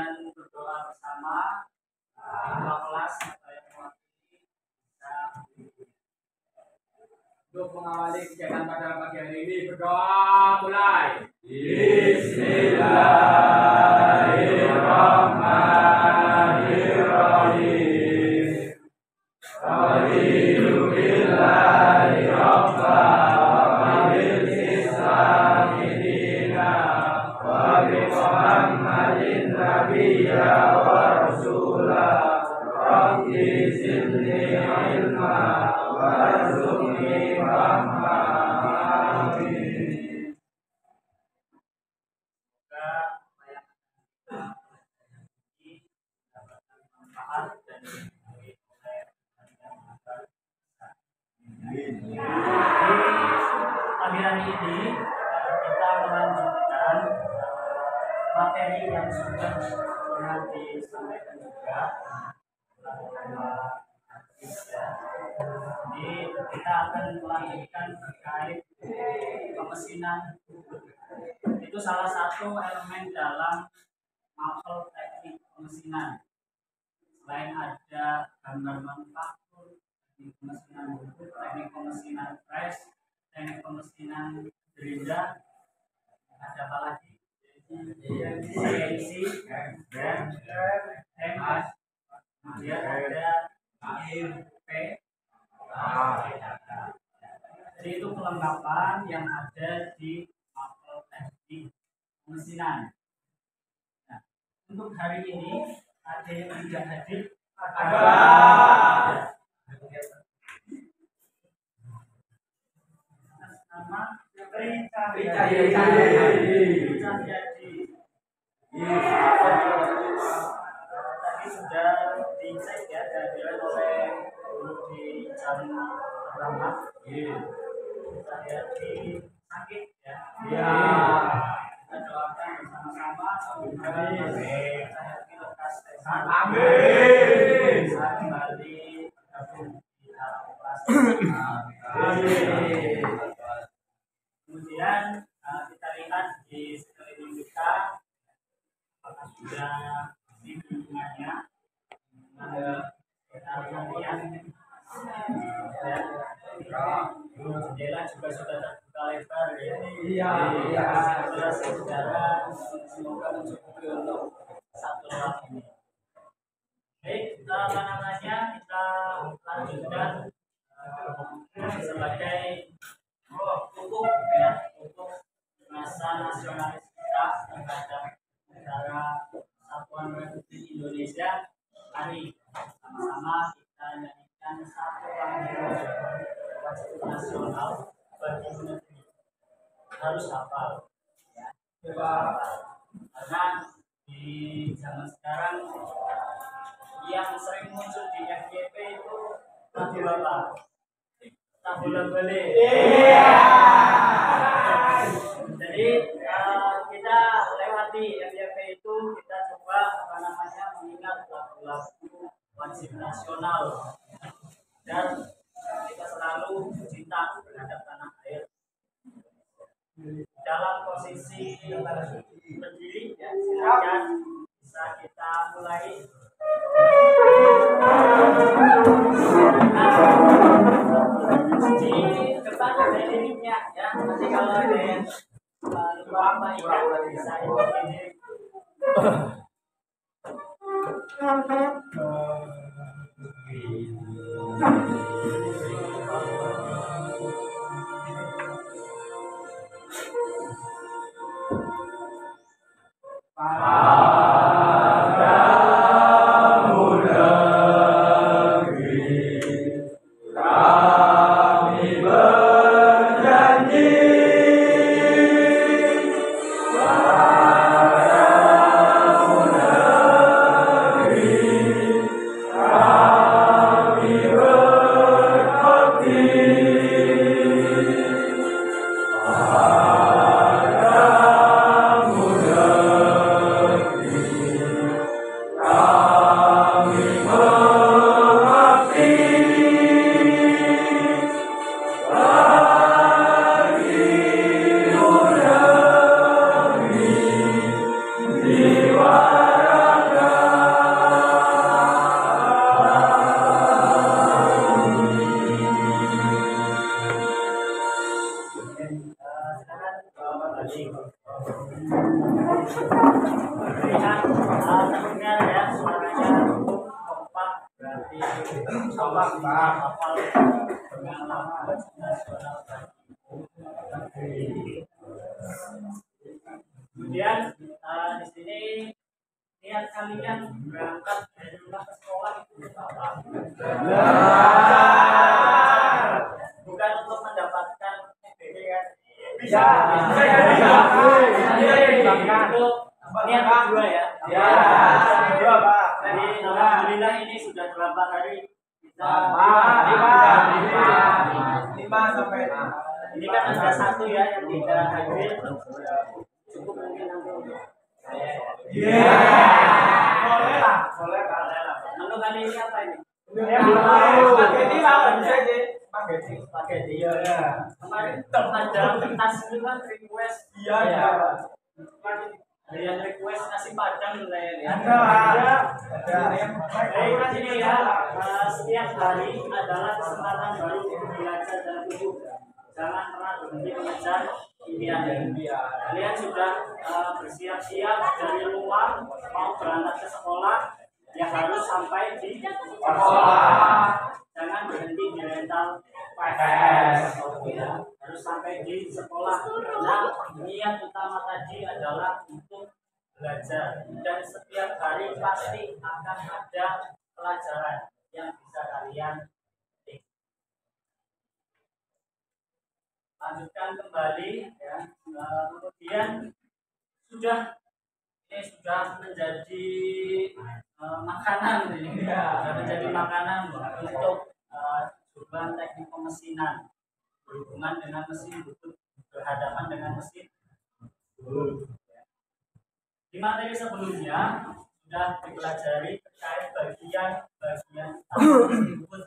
dengan berdoa bersama ketua kelas yang mewakili bisa untuk mengawali kegiatan pada pagi hari ini. Berdoa mulai. Bismillahirrahmanirrahim. Alhamdulillahi rabbil alamin. Wa bi Muhammadin nabiyya wa rasula. Rabbi zidni ilma warzuqni fahma. Amin. Pagi hari ini kita melanjutkan materi yang sudah pernah disampaikan juga. Jadi kita akan melanjutkan terkait pemesinan. Itu salah satu elemen dalam mapel teknik pemesinan. Selain ada gambar manufaktur, teknik pemesinan buku, teknik pemesinan press, teknik pemesinan gerinda, ada apa lagi? CNC dan MS, kemudian ada AIP. Jadi itu kelengkapan yang ada di mapel teknik pemesinan. Nah, untuk hari ini ada yang tidak hadir? Ada. Nama tadi sudah dicek ya, kehadiran oleh guru di jam pertama. Kita lihat di sakit ya. Kita doakan bersama-sama semoga kita lekas sehat. Amin. Bisa kembali bergabung di dalam kelas. Amin. Kemudian kita lihat di sekeliling kita apakah sudah di lingkungannya kita lihat jendela juga sudah terbuka lebar ya. Iya. Saudara semoga mencukupi untuk satu malam ini. Baik, kita kita lanjutkan sebagai pupuk ya, pupuk rasa nasionalis kita terhadap negara Kesatuan Republik Indonesia. Mari sama-sama kita nyanyikan satu lagu wajib nasional bagi negeri. Harus hafal ya. Karena di zaman sekarang yang sering muncul di FYP itu lagu apa? Tabulan balik. Jadi kita lewati FYP itu, kita coba mengingat lagu-lagu wajib nasional dan kita selalu cinta terhadap tanah air. Dalam posisi berdiri ya, silakan bisa kita mulai. Di depan ada liriknya ya, nanti kalau ada yang lupa apa ingat bisa ikut ini. Amin. kembali. Lihat terdengar ya suaranya kompak, berarti hafal dengan lagu nasional. Kemudian di sini niat kalian berangkat dari rumah ke sekolah itu apa? Bukan untuk mendapatkan PPDS. Bisa. Itu niat kedua ya. Kedua Pak. Jadi alhamdulillah ini sudah berapa hari kita 5 sampai 6. Ini kan ada satu ya yang tidak hadir. Cukup mungkin nanti untuk boleh lah. Menu kali ini apa ini? Spaghetti ya. Kemarin ada tas itu kan request. Iya. Ada yang request nasi padang ya. Ada. Baik ini ya. Setiap hari adalah kesempatan baru untuk belajar dalam hidup. Jangan pernah berhenti mengejar impian. Kalian sudah bersiap-siap dari rumah mau berangkat ke sekolah, ya harus sampai di sekolah. Jangan berhenti di rental PS. Harus sampai di sekolah. Nah, niat utama tadi adalah untuk belajar, dan setiap hari pasti akan ada pelajaran yang bisa kalian petik. Lanjutkan kembali ya. Kemudian sudah menjadi makanan ini. Sudah menjadi makanan untuk jurusan teknik pemesinan berhubungan dengan mesin, berhadapan dengan mesin. Di materi sebelumnya sudah dipelajari terkait bagian tersebut.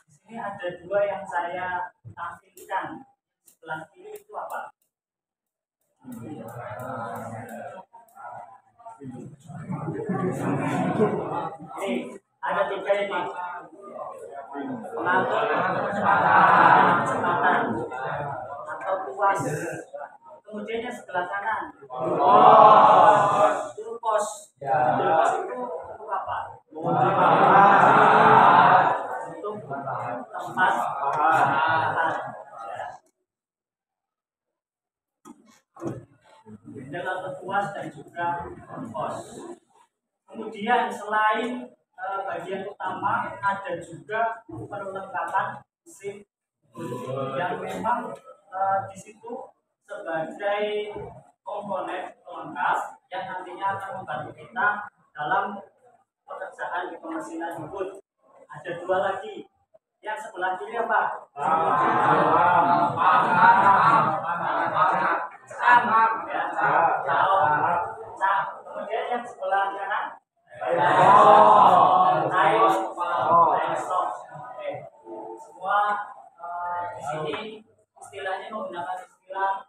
Di sini ada dua yang saya tampilkan. Sebelah kiri itu apa? Ini ada tiga ini. Pengatur kecepatan atau tuas. Kemudian yang sebelah kanan itu pos. Pos itu untuk apa? Untuk tempat dengan tuas dan juga pos. Kemudian selain bagian utama ada juga perlengkapan mesin yang memang di situ sebagai komponen pelengkap yang nantinya akan membantu kita dalam pekerjaan di pemesinan jemput. Ada dua lagi. Yang sebelah kiri apa? Kemudian yang sebelah kanan semua di sini istilahnya menggunakan istilah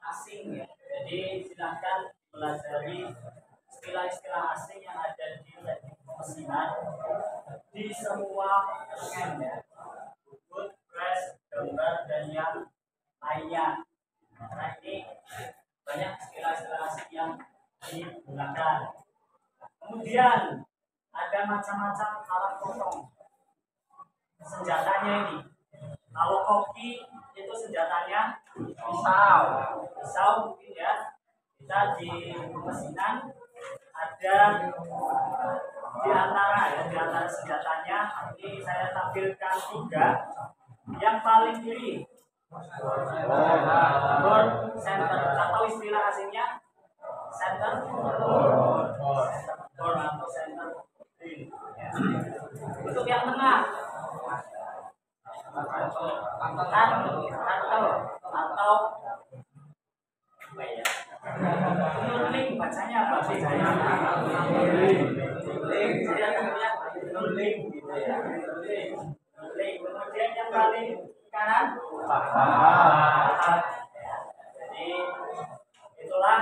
asing ya. Jadi silahkan pelajari istilah-istilah asing yang ada di teknik pemesinan di semua elemen ya. Bubut, press, gambar, dan yang lainnya. Karena ini banyak istilah-istilah asing yang digunakan. Kemudian ada macam-macam alat potong. Senjatanya ini. Kalau koki itu senjatanya pisau mungkin ya. Kita di pemesinan ada di antara senjatanya ini saya tampilkan 3. Yang paling kiri board center atau istilah asingnya center board atau center pin. Untuk yang tengah atau apa ya? Nurling bacanya apa sih? Nurling gitu ya. Kemudian yang paling kanan jadi itulah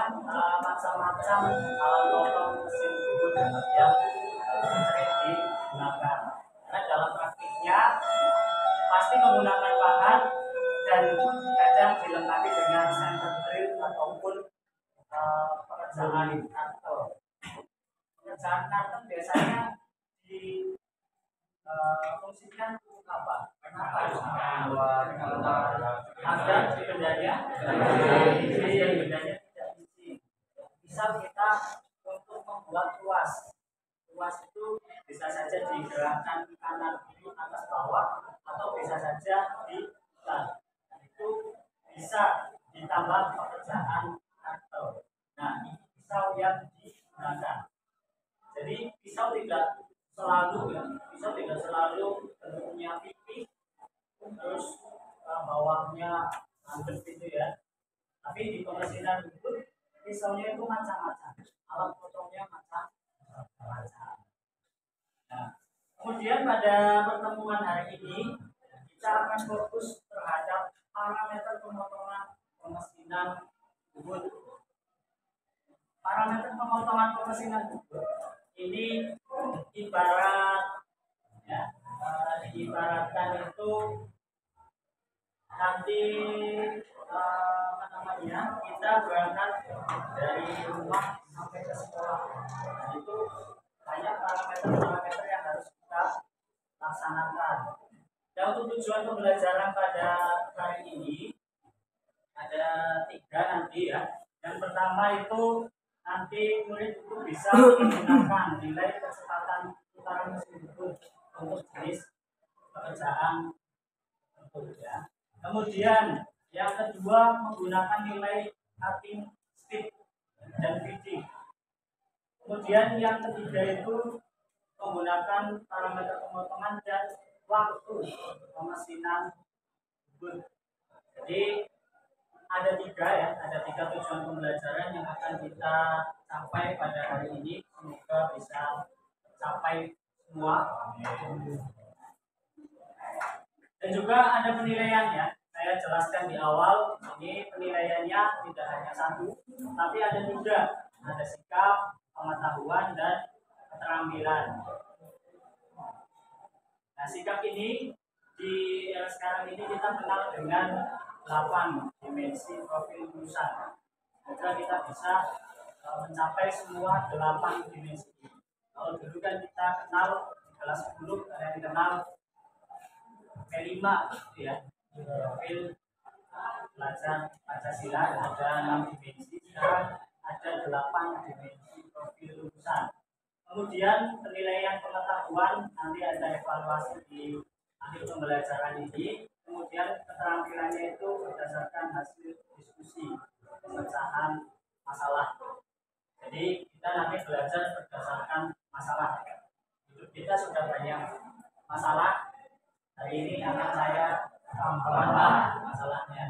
macam-macam alat potong mesin bubut yang sering digunakan. Karena dalam praktiknya pasti menggunakan pahat dan kadang dilengkapi dengan center drill ataupun pekerjaan kantor. Pekerjaan kantor biasanya fungsikan untuk apa? Kenapa harus agar bendanya tidak isi. Misal kita untuk membuat tuas itu bisa saja digerakkan kanan kiri atas bawah atau bisa saja diputar. Itu bisa ditambah pekerjaan kantor. Nah, ini pisau yang digunakan. Jadi pisau tidak selalu bentuknya pipih terus bawahnya angker gitu ya. Tapi di pemesinan itu pisaunya itu macam-macam, alat potongnya macam-macam. Nah, kemudian pada pertemuan hari ini kita akan fokus terhadap parameter pemotongan pemesinan bubut. Parameter pemotongan pemesinan bubut ini diibaratkan itu nanti kita berangkat dari rumah sampai ke sekolah. Nah, itu banyak parameter yang harus kita laksanakan. Dan untuk tujuan pembelajaran pada hari ini ada 3 nanti ya. Yang pertama itu nanti murid itu bisa menggunakan nilai kecepatan putaran mesin bubut untuk jenis pekerjaan tertentu ya. Kemudian yang kedua menggunakan nilai cutting speed dan feeding. Kemudian yang ketiga itu menggunakan parameter pemotongan dan waktu pemesinan bubut. Jadi ada 3 tujuan pembelajaran yang akan kita capai pada hari ini. Semoga bisa capai semua. Dan juga ada penilaian ya. Saya jelaskan di awal, ini penilaiannya tidak hanya 1, tapi ada 3. Ada sikap, pengetahuan, dan keterampilan. Nah, sikap ini sekarang ini kita kenal dengan 8 dimensi profil lulusan. Semoga kita bisa mencapai semua 8 dimensi ini. Kalau dulu kan kita kenal di kelas 10 kalian kenal P5 gitu ya. Profil pelajar Pancasila ada 6 dimensi, sekarang ada 8 dimensi profil lulusan. Kemudian penilaian pengetahuan nanti ada evaluasi di akhir pembelajaran ini. Kemudian keterampilannya itu berdasarkan hasil diskusi pemecahan masalah. Jadi kita nanti belajar berdasarkan masalah. Hidup kita sudah banyak masalah. Hari ini akan saya tambahkan masalahnya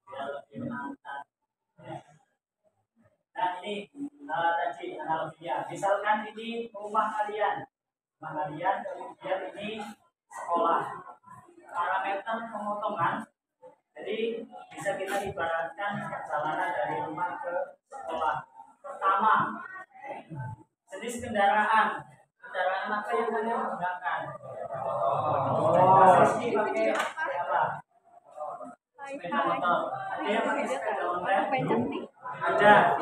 biar lebih menantang. Nah, ini tadi analoginya. Misalkan ini rumah kalian, kemudian ini sekolah. Parameter pemotongan, jadi bisa kita ibaratkan perjalanan dari rumah ke sekolah. Pertama, jenis kendaraan apa yang kalian gunakan? Sisi pakai apa? Sepeda motor. Ada yang pakai sepeda motor? Ada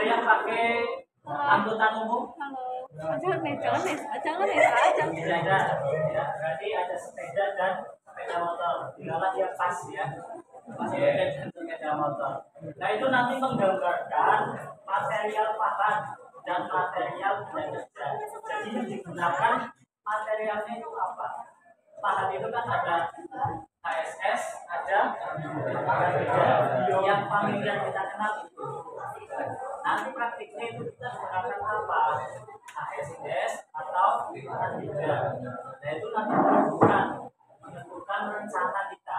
yang pakai angkutan umum? Jangan aja. Ya, berarti ada sepeda dan sepeda motor. Tinggallah dia pas ya. Sepeda dan sepeda motor. Nah, itu nanti menggambarkan material pahat dan material benda. Jadi yang digunakan materialnya itu apa? Pahat itu kan ada HSS, ada yang familiar kita kenal itu. Nanti praktiknya itu kita gunakan apa? HSS atau pahat beda. Nah, itu nanti menentukan rencana kita.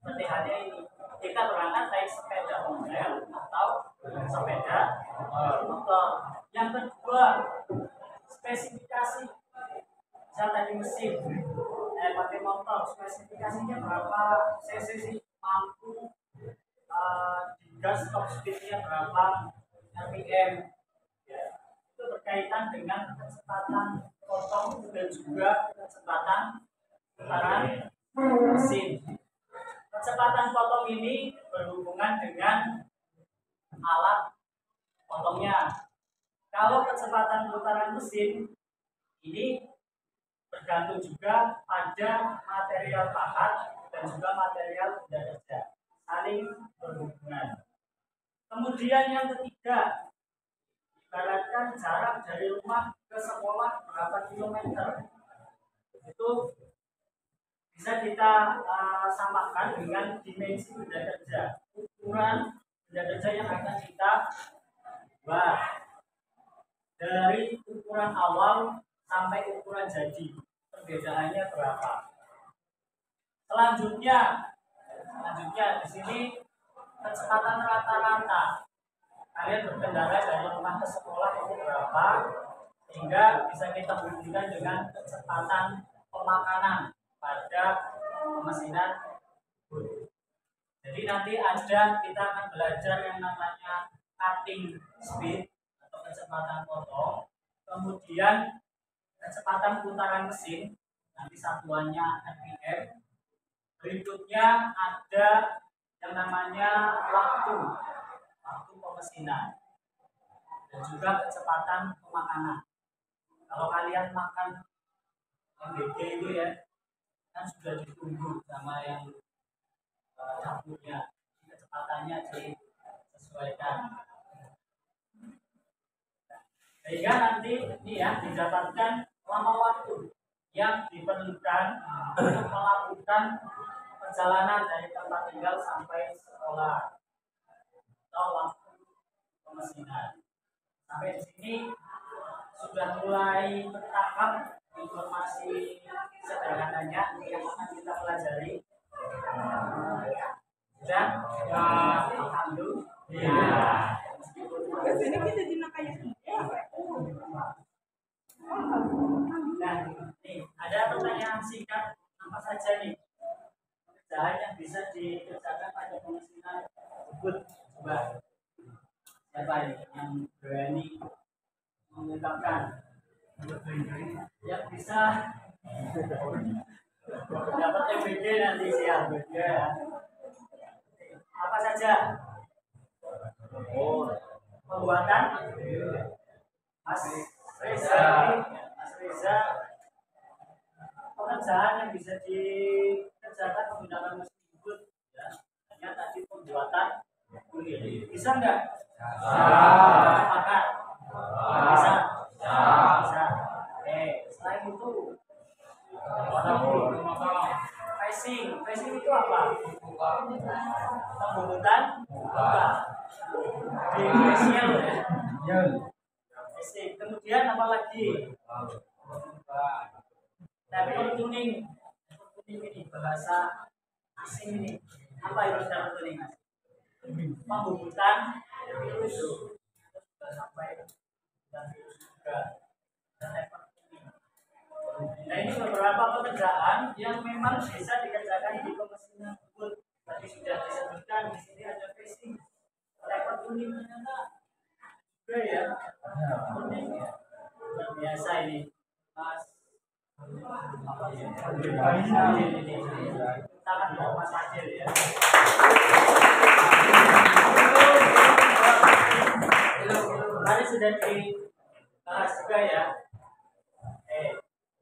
Seperti halnya ini, kita berangkat naik sepeda model atau sepeda motor. Yang kedua, spesifikasi. Misal tadi mesin, pakai motor, spesifikasinya berapa cc sih, mampu gas top speednya berapa rpm ya. Itu berkaitan dengan kecepatan potong dan juga kecepatan putaran mesin. Kecepatan potong ini berhubungan berhubungan dengan alat potongnya. Kalau kecepatan putaran mesin ini bergantung juga pada material pahat dan juga material benda kerja, saling berhubungan. Kemudian yang ketiga, ibaratkan jarak dari rumah ke sekolah berapa kilometer, itu bisa kita samakan dengan dimensi benda kerja, ukuran benda kerja yang akan kita buat dari ukuran awal sampai ukuran jadi, perbedaannya berapa. Selanjutnya di sini kecepatan rata-rata kalian berkendara dari rumah ke sekolah itu berapa, sehingga bisa kita hubungkan dengan kecepatan pemakanan pada pemesinan. Jadi nanti kita akan belajar yang namanya cutting speed atau kecepatan potong, kemudian kecepatan putaran mesin, nanti satuannya RPM. Berikutnya ada yang namanya waktu pemesinan dan juga kecepatan pemakanan. Kalau kalian makan MBG itu ya, kan sudah ditunggu sama yang dapurnya, kecepatannya disesuaikan. Sehingga nanti ini ya didapatkan lama waktu yang diperlukan untuk melakukan perjalanan dari tempat tinggal sampai sekolah atau waktu pemesinan. Sampai di sini sudah mulai tertangkap informasi sederhananya yang akan kita pelajari. Sudah, alhamdulillah. Ini kita dinakanya. Nah, nih ada pertanyaan singkat apa saja nih pekerjaan yang bisa dikerjakan pada pemesinan tersebut? Coba siapa ini yang berani mengungkapkan? Yang bisa dapat MBG nanti siang ya. Apa saja? Pembuatan Mas Reza, pekerjaan yang bisa dikerjakan menggunakan mesin jemput ya, hanya tadi pembuatan kulit. Bisa nggak? Makan? Bisa? Bisa. Selain itu Facing itu apa? Pembunutan? Bukan. Di facial ya. Facing. Kemudian apa lagi? Paper tuning ini bahasa asing ini. Apa itu paper tuning? Pembunutan virus. Sudah sampai dan virus juga. Nah ini beberapa pekerjaan yang memang bisa dikerjakan di pemesinan tersebut. Tadi sudah disebutkan di sini ada facing, paper tuning ternyata juga ya. Tuning luar biasa ini, Mas. Tangan Mas Fadil ya. Tadi sudah dibahas juga ya.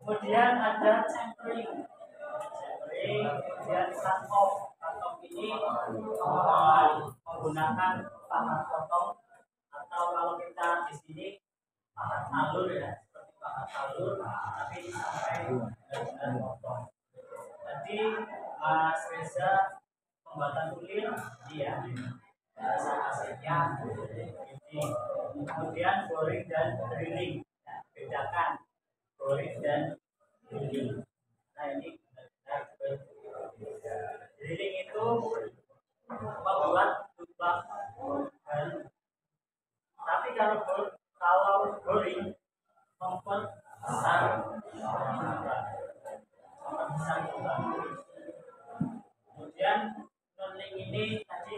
Kemudian ada centering, kemudian cut off. Cut ini menggunakan pahat potong atau kalau kita di sini pahat alur ya, seperti pahat alur, tapi sampai benar-benar potong. Tadi Mas Reza pembuatan kulit, iya, bahasa aslinya ini. Kemudian boring dan drilling, nah, bedakan boring dan drilling. Nah ini drilling itu membuat lubang baru. Tapi kalau boring memperbesar lubang. Kemudian drilling ini tadi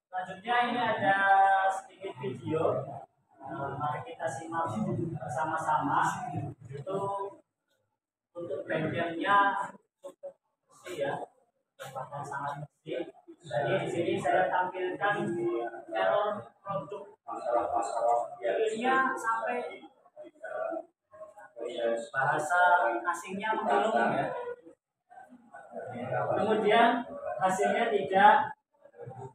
selanjutnya ini ada sedikit video. Mari kita simak bersama-sama. Itu untuk bengkelnya bersih ya, bahkan sangat bersih. Jadi di sini saya tampilkan error produk. Jadinya sampai bahasa asingnya mengelung ya. Kemudian hasilnya tidak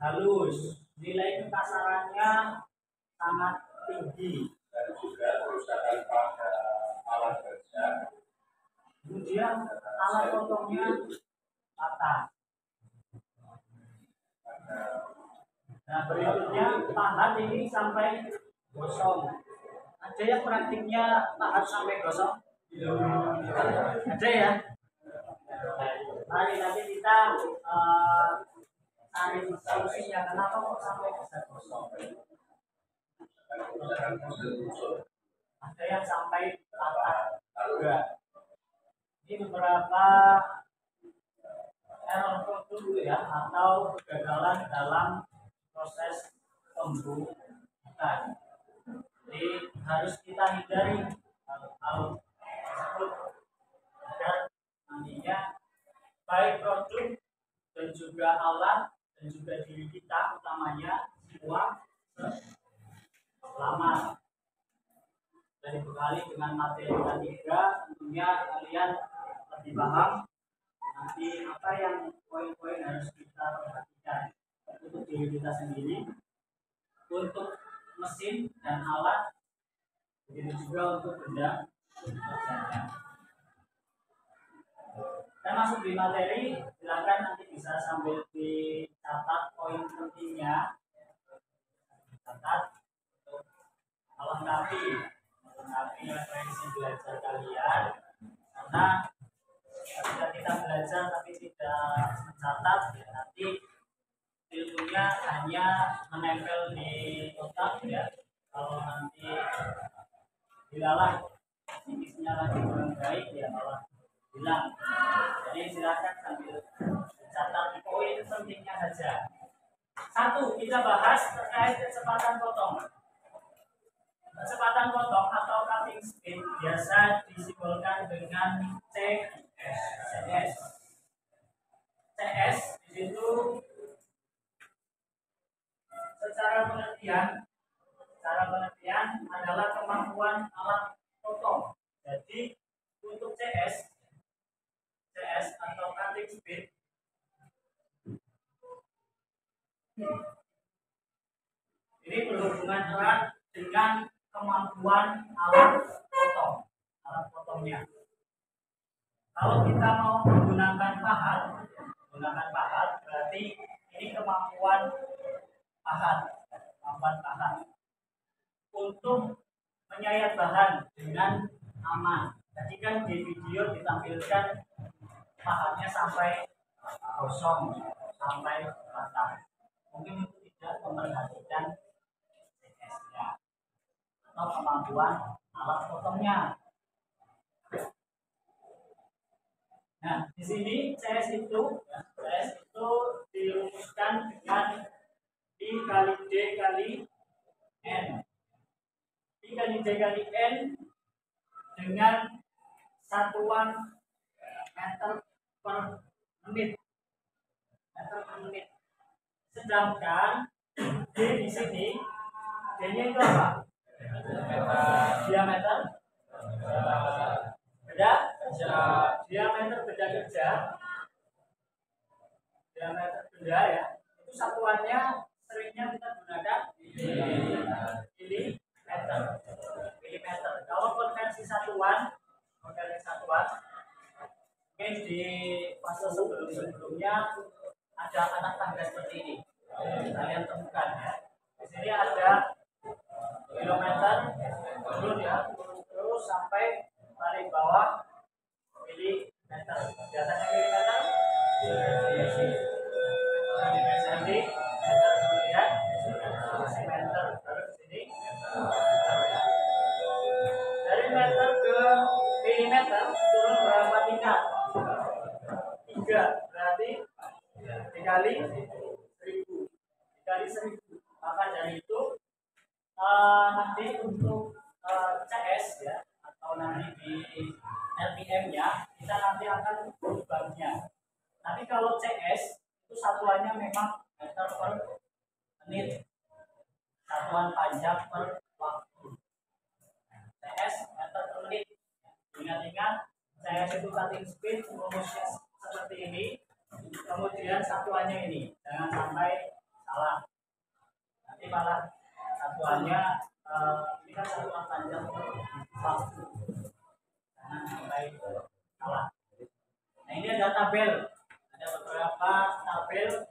halus, nilai kekasarannya sangat tinggi. Kemudian alat potongnya patah. Nah berikutnya pahat ini sampai gosong. Ada yang praktiknya pahat sampai gosong? Ada ya? Mari nanti kita cari solusinya. Kenapa kok sampai bisa gosong? Ada yang sampai patah juga. Ini beberapa error produk ya, atau kegagalan dalam proses pembuatan. Jadi harus kita hindari hal tersebut agar nantinya baik produk dan juga alat dan juga diri kita utamanya semua selamat. Dan dibekali dengan materi tadi juga, tentunya kalian lebih paham nanti apa yang poin-poin harus kita perhatikan untuk diri kita sendiri, untuk mesin dan alat, begitu juga untuk benda kerjanya. Dan masuk di materi, silakan nanti bisa sambil dicatat poin pentingnya, catat untuk melengkapi referensi belajar kalian, karena ketika kita belajar tapi tidak mencatat ya nanti ilmunya hanya menempel di otak ya. Kalau nanti dilalah psikisnya lagi kurang baik ya malah hilang. Jadi silakan sambil catat poin pentingnya saja. Satu, kita bahas terkait kecepatan potong. Kecepatan potong atau cutting speed biasa disimbolkan dengan CS. CS di situ secara pengertian adalah kemampuan alat potong. Jadi untuk CS atau cutting speed ini berhubungan erat dengan kemampuan alat potongnya. Kalau kita mau menggunakan pahat berarti ini kemampuan pahat untuk menyayat bahan dengan aman. Tadi kan di video ditampilkan pahatnya sampai gosong, sampai patah. Mungkin itu tidak memperhatikan CS-nya atau kemampuan alat potongnya. Nah, di sini CS itu dirumuskan dengan I kali D kali N. I kali D kali N dengan satuan meter per menit. Sedangkan D di sini, D-nya itu apa? Diameter beda kerja. Diameter beda kerja. Diameter beda ya. Itu satuannya seringnya kita gunakan milimeter. Kalau konvensi satuan mungkin di fase sebelumnya ada anak tangga seperti ini. Kalian temukan ya. Di sini ada kilometer turun ya, terus sampai paling bawah milimeter. Di atasnya milimeter, sentimeter, kemudian desimeter, terus sini dari meter ke milimeter turun berapa tingkat? 3, berarti dikali 1000. Maka dari itu nanti untuk CS ya, atau nanti di LPM nya kita nanti akan berubahnya. Tapi kalau CS itu satuannya memang meter per menit, satuan panjang per waktu. CS meter per menit. Ingat-ingat, CS itu cutting speed, rumusnya seperti ini. Kemudian satuannya ini, jangan sampai salah. Nanti malah satuannya ini kan satuan panjang per waktu. Jangan sampai salah. Nah ini ada tabel, ada beberapa tabel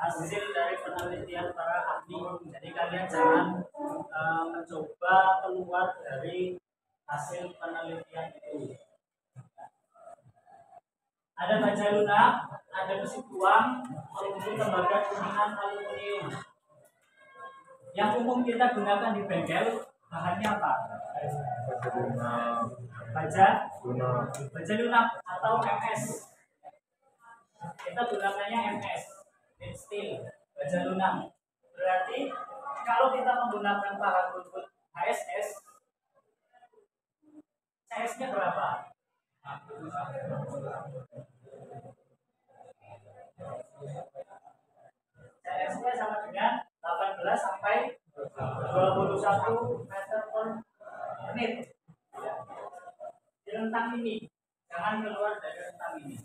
hasil dari penelitian para ahli. Jadi kalian jangan mencoba keluar dari hasil penelitian itu. Ada baja lunak, ada besi tuang, peluru tembaga kuningan aluminium. Yang umum kita gunakan di bengkel bahannya apa? Baja lunak atau MS. Kita gunakannya MS, made steel, baja lunak. Berarti kalau kita menggunakan bahan rumput HSS, CS-nya berapa? CS-nya sama dengan 18 sampai 21 meter per menit. Di rentang ini, jangan keluar dari rentang ini.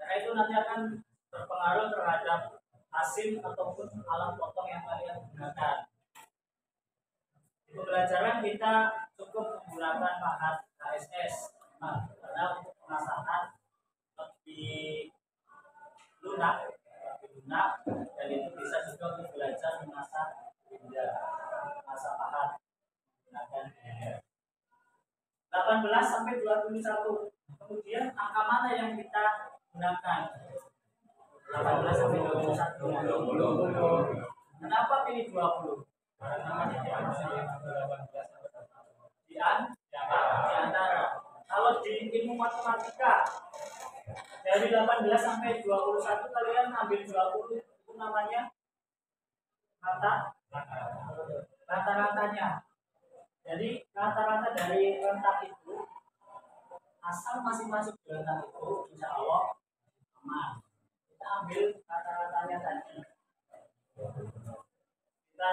Karena itu nanti akan berpengaruh terhadap hasil ataupun alat potong yang kalian gunakan. Di pembelajaran kita cukup menggunakan bahan HSS. Nah, karena untuk pemasangan lebih lunak, dan itu bisa juga untuk belajar memasak benda, masak pahat menggunakan benda. 18 sampai 21. Kemudian angka mana yang kita gunakan? 18 sampai 21. Kenapa pilih 20? Di antara. Kalau di ilmu matematika dari 18 sampai 21 kalian ambil 20 itu namanya rata-ratanya. Jadi rata-rata dari rentang itu, asal masih masuk di rentang itu, insya Allah aman. Kita ambil rata-ratanya tadi. Kita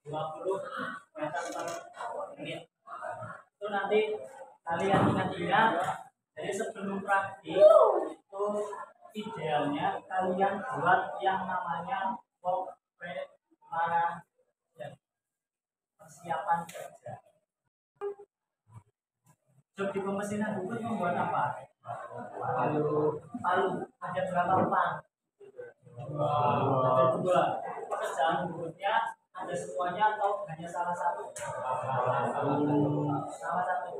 20 meter per menit. Itu nanti kalian ingat-ingat. Jadi sebelum praktik itu idealnya kalian buat yang namanya persiapan kerja. Job di pemesinan bubut membuat apa? Palu. Ada berapa part? Ada 2. Pekerjaan bubutnya ada semuanya atau hanya salah satu? Salah satu.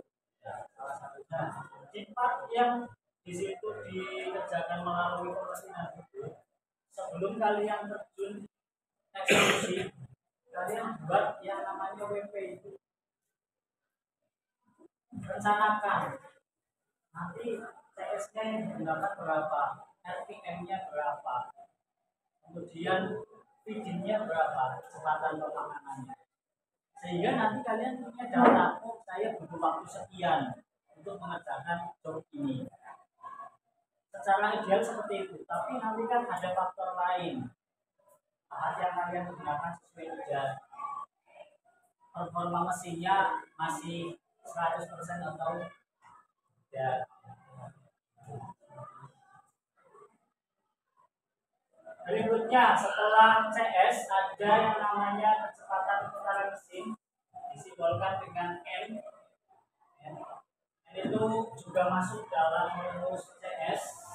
Nah, di part yang di situ dikerjakan melalui pemesinan bubut, sebelum kalian terjun eksekusi, kalian buat yang namanya WP itu. Rencanakan nanti CS-nya yang digunakan berapa, RPM-nya berapa, kemudian feeding-nya berapa, kecepatan penanganannya, sehingga nanti kalian punya data. Oh, saya butuh waktu sekian untuk mengerjakan job ini. Secara ideal seperti itu, tapi nanti kan ada faktor lain. Bahan yang kalian gunakan sesuai ujian, performa mesinnya masih 100% atau tidak. Berikutnya setelah CS ada yang namanya kecepatan putaran mesin, disimbolkan dengan N. N itu juga masuk dalam rumus CS.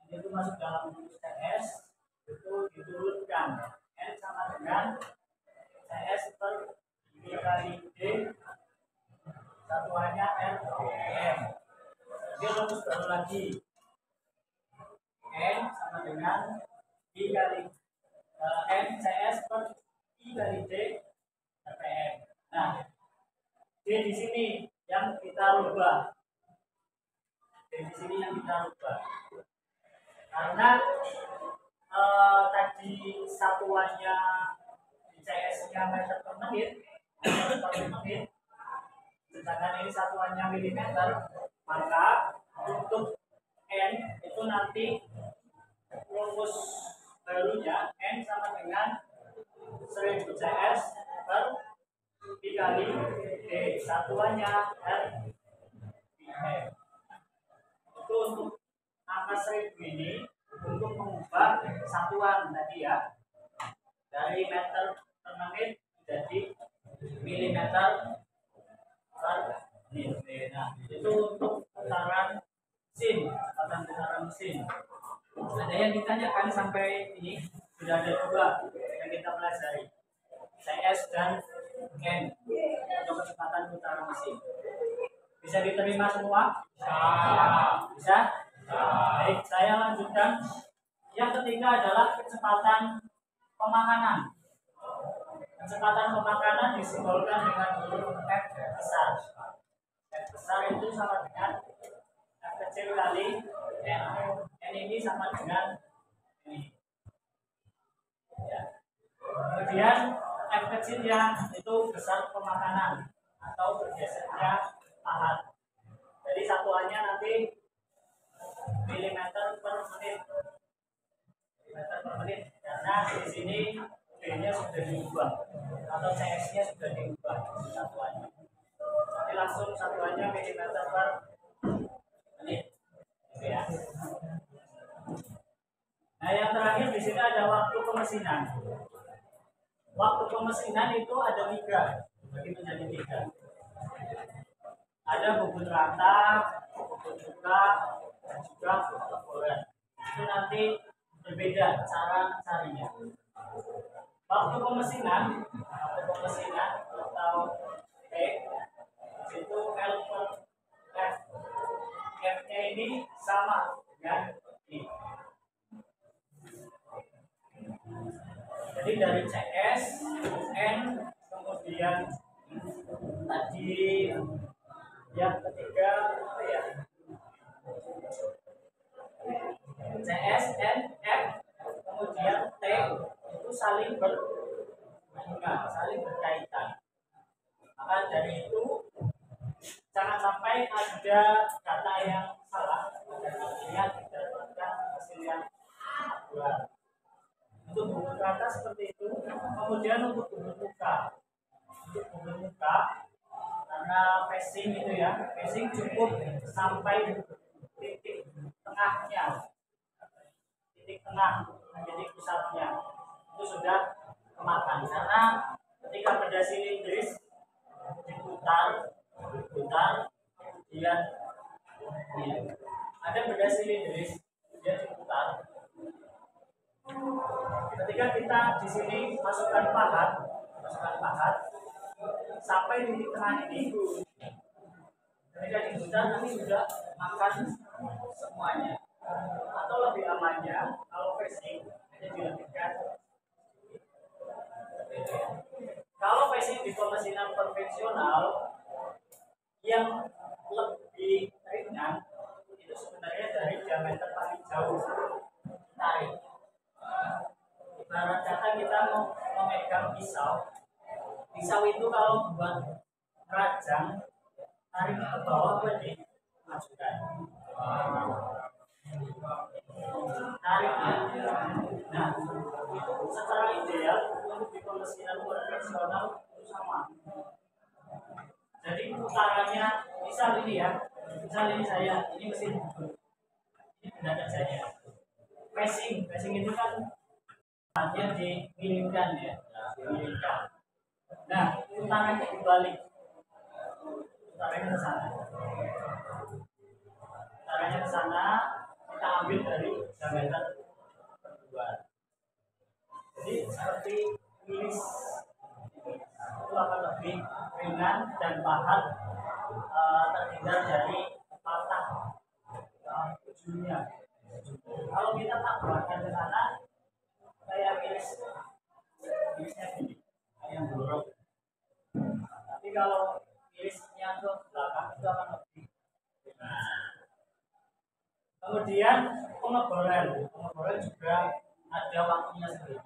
N itu masuk dalam rumus CS, itu diturunkan. N sama dengan CS per I kali D, satuannya RPM. Dia rumus baru lagi. N sama dengan I kali N CS per I kali D RPM. Nah, D di sini yang kita rubah. D di sini yang kita rubah. Karena tadi satuannya di CS-nya meter per menit, sedangkan ini satuannya milimeter, maka untuk N itu nanti rumus barunya N sama dengan 1000 CS per dikali D, satuannya R PM. Itu untuk angka 1000 ini untuk mengubah satuan tadi ya, dari meter per menit menjadi milimeter per menit. Nah, itu untuk putaran mesin, kecepatan putaran mesin. Ada yang ditanyakan sampai ini? Sudah ada dua yang kita pelajari, CS dan N untuk kecepatan putaran mesin. Bisa diterima semua? Bisa? Baik, saya lanjutkan. Yang ketiga adalah kecepatan pemakanan. Kecepatan pemakanan disimbolkan dengan huruf F besar. F besar itu sama dengan F kecil kali N. N ini sama dengan ini. Ya. Kemudian F kecilnya itu besar pemakanan atau bergesernya pahat. Jadi satuannya nanti milimeter per menit. Milimeter per menit. Karena di sini D-nya sudah diubah atau CS-nya sudah diubah satuannya. Nanti langsung satuannya milimeter per menit. Gitu ya. Nah, yang terakhir di sini ada waktu pemesinan. Waktu pemesinan itu ada 3, bagi menjadi 3. Ada bubut rata, bubut buka, dan juga pengeboran. Itu nanti berbeda cara carinya. Waktu pemesinan atau T itu L per F. F-nya ini sama dengan I. Jadi dari CS, N, kemudian tadi yang ketiga apa ya? CS, N, F, kemudian T itu saling berkaitan. Maka dari itu jangan sampai ada data yang salah dan akhirnya didapatkan hasil yang akurat. Untuk bubut rata seperti itu. Kemudian untuk bubut muka, karena phasing itu ya, phasing cukup sampai titik tengahnya, titik pusatnya itu sudah kemakan. Karena ketika benda silindris diputar, kemudian ada benda silindris dia diputar. Ketika kita di sini masukkan pahat sampai di titik tengah ini, ketika diputar nanti sudah makan semuanya. Atau lebih amannya kalau phasing hanya dilakukan. Kalau phasing di pemesinan konvensional yang lebih ringan itu sebenarnya dari diameter paling jauh tarik. Ibarat kata kita mau memegang pisau itu kalau buat rajang tarik ke bawah boleh dimasukkan. Tarik. Nah, itu secara ideal untuk di pemesinan konvensional itu sama. Jadi putarannya misal ini ya, saya ini mesin ini benda kerjanya. Phasing itu kan yang dimilingkan ya, dimilingkan. Nah, putarannya dibalik, putarannya ke sana, kita ambil dari diameter kedua. Jadi seperti iris itu akan lebih ringan dan pahat terhindar dari patah ujungnya. Kalau kita tabrakan ke sana, kayak irisnya gini, yang buruk. Tapi kalau irisnya ke belakang itu akan lebih. Kemudian pengeboran juga ada waktunya sendiri,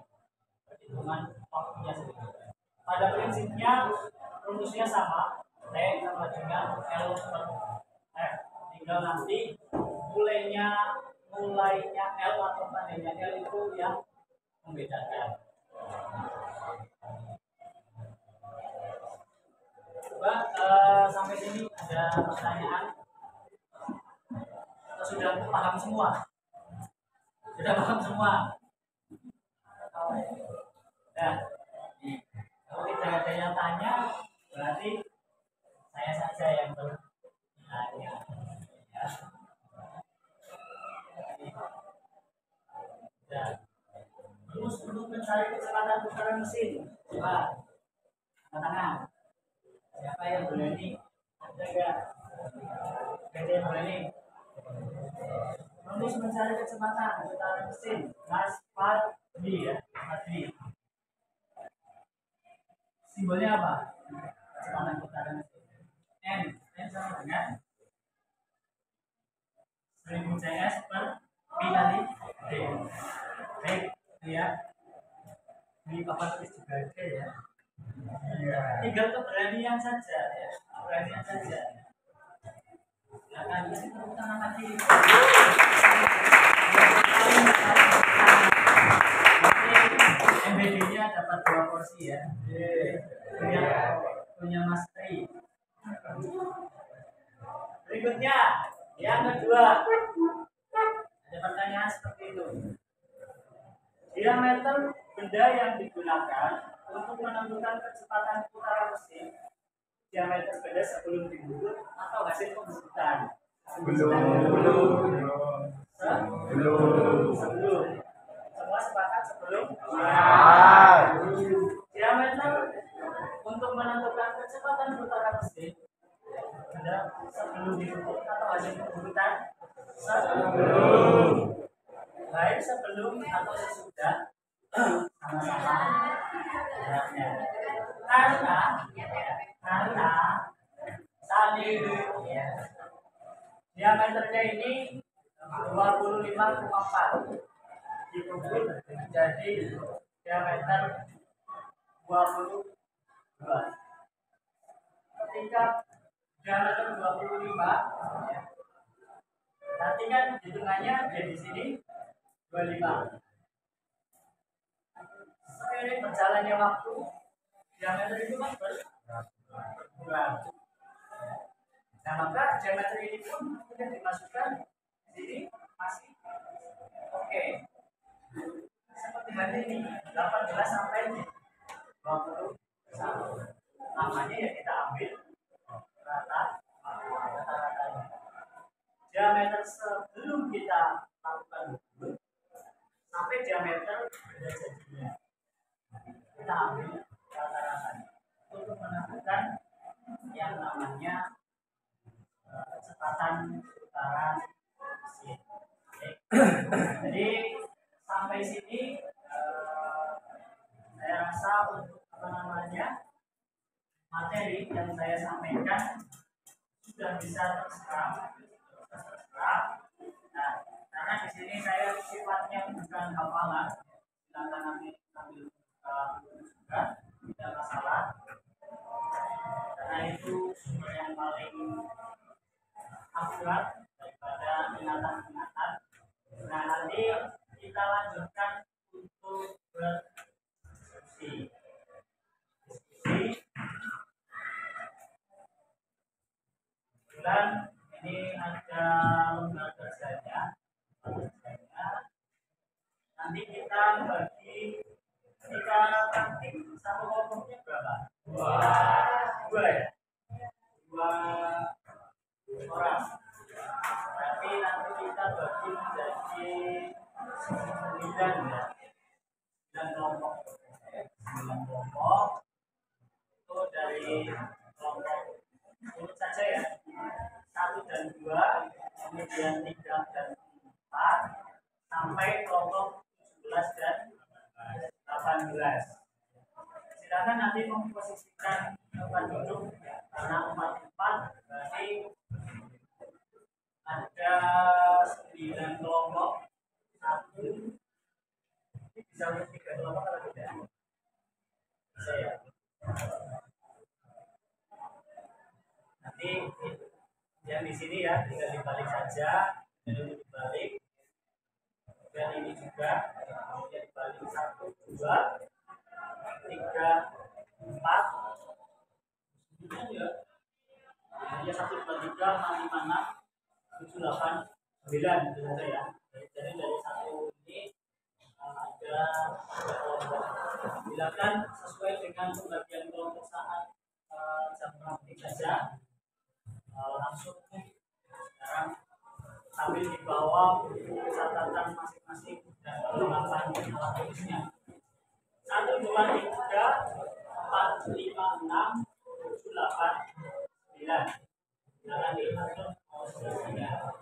perhitungan waktunya sendiri. Pada prinsipnya rumusnya sama, T sama dengan L per F. Tinggal nanti mulainya mulainya L atau tandanya L itu yang membedakan. Coba sampai sini ada pertanyaan atau sudah paham semua? Sudah paham semua? Nah, kalau tidak ada yang tanya, berarti saya saja yang bertanya. Ya. Ya. Terus untuk mencari kecepatan putaran mesin, coba tangan. Siapa yang berani? Ada nggak? Ada yang berani? Terus mencari kecepatan putaran mesin, Mas Fadli ya, Fadli. Simbolnya apa? Kecepatan putaran mesin. N sama dengan 1000 CS per P kali D. Baik, ya. Di papan tulis juga ada ya. Tinggal keberanian saja ya. Keberanian saja. Silakan kasih tepuk tangan lagi. MBD-nya dapat 2 porsi ya. Punya Mas Tri. Berikutnya, yang kedua. Ada pertanyaan seperti itu. Diameter benda yang digunakan untuk menentukan kecepatan putaran mesin. Diameter benda sebelum dibungkut atau hasil pembukutan? Sebelum. Semua sepakat sebelum? Diameter untuk menentukan kecepatan putaran mesin benda sebelum dibungkut atau hasil pembukutan? Sebelum. Baik sebelum atau sesudah sama-sama beratnya. Karena tadi ya, diameternya ini 25,4 dibungkut jadi diameter 22. Ketika diameter 25 ya, nanti kan hitungannya di sini 25. Seiring berjalannya waktu, diameter itu kan berkurang. Nah, maka diameter ini pun kemudian dimasukkan di sini masih oke. Seperti hari ini 18 sampai 21. Namanya ya kita ambil rata-ratanya. Diameter sebelum kita lakukan ukur sampai diameter benda jadinya kita ambil rata-ratanya untuk menentukan yang namanya kecepatan putaran mesin. Jadi sampai sini saya rasa untuk materi yang saya sampaikan sudah bisa terserap. Nah, karena di sini saya sifatnya bukan hafalan, silakan nanti sambil juga tidak masalah. Karena itu sumber yang paling akurat daripada ingatan-ingatan. Nah, nanti kita lanjutkan untuk berdiskusi. Dan ini ada lembar kerjanya. Nanti kita bagi ketika praktik satu kelompoknya berapa? Dua ya? 2 orang. Berarti nanti kita bagi menjadi 9 ya. 9 kelompok. 9 kelompok. Itu dari kelompok urut saja ya. 1 dan 2, kemudian 3 dan 4, sampai kelompok 17 dan 18. Silakan nanti memposisikan tempat duduk karena 4 berarti ada 9 kelompok. 1 ini bisa untuk 3 kelompok atau tidak? Bisa ya. Nanti yang di sini ya tinggal dibalik saja, dibalik 3, kemudian dibalik 1, 2, 3, 4. Ya. Jadi 1, 2, 3, 4, 5, 6, 7, 8, 9 gitu saja ya. Jadi dari satu ini ada kelompok. Silakan sesuai dengan pembagian kelompok saat jam praktik saja. Langsung sekarang sambil dibawa catatan masing-masing dan penerapan alat tulisnya. 1, 2, 3, 4, 5, 6, 7, 8, 9. Jangan diatur posisinya.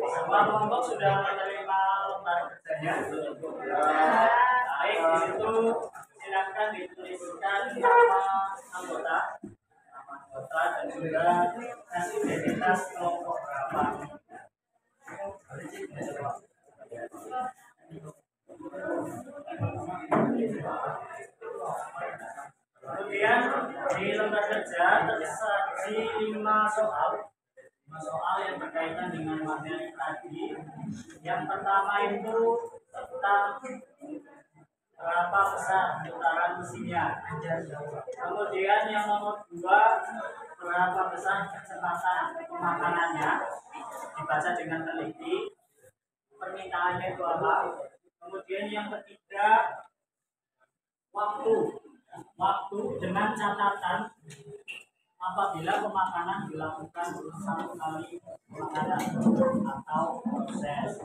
Semua kelompok sudah menerima lembar kerjanya. Baik, di situ silakan dituliskan nama anggota dan juga kasih identitas kelompok berapa. Kemudian di lembar kerja tersaji 5 soal. 5 soal yang berkaitan dengan materi tadi. Yang pertama itu tentang berapa besar putaran mesinnya. Kemudian yang nomor 2, berapa besar kecepatan pemakanannya, dibaca dengan teliti. Permintaannya itu apa? Kemudian yang ketiga, waktu dengan catatan apabila pemakanan dilakukan 1 kali pemakanan atau proses.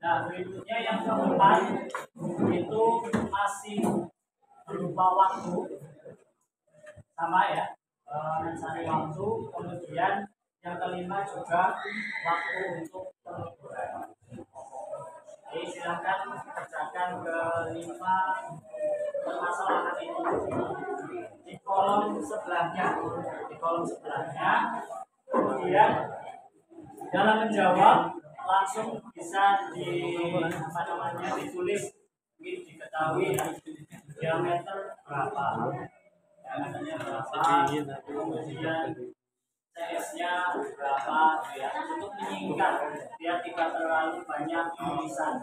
Nah, berikutnya yang keempat itu masih berupa waktu, sama ya, mencari waktu. Kemudian yang kelima juga waktu untuk pengukuran. Jadi silakan kerjakan ke-5 permasalahan itu di kolom sebelahnya. Kemudian dalam menjawab langsung bisa ditulis mungkin diketahui diameter berapa, diameternya berapa, kemudian size-nya berapa, ya, untuk menyingkat biar tidak terlalu banyak tulisan.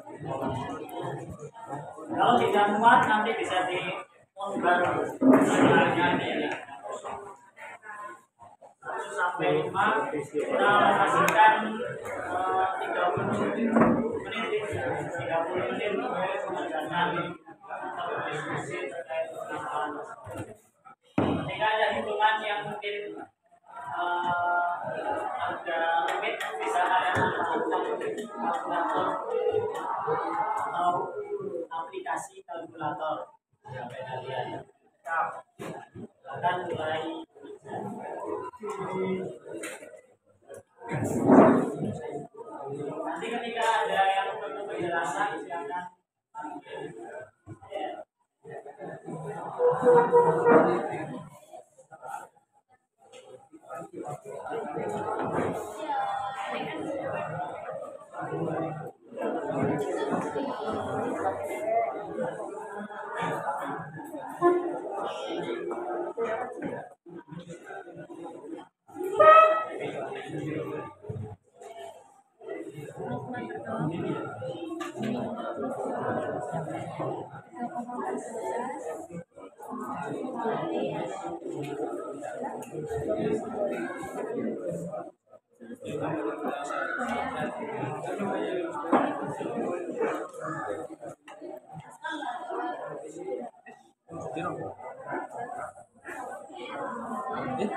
Kalau tidak muat nanti bisa diunggah setelahnya ini. 1 sampai 5 kita alokasikan 30 menit dengan diskusi terkait dengan ketika ada hitungan yang mungkin agak rumit, bisa kalian menggunakan kalkulator atau aplikasi kalkulator sampai kalian akan mulai. Nanti ketika ada yang perlu penjelasan silakan.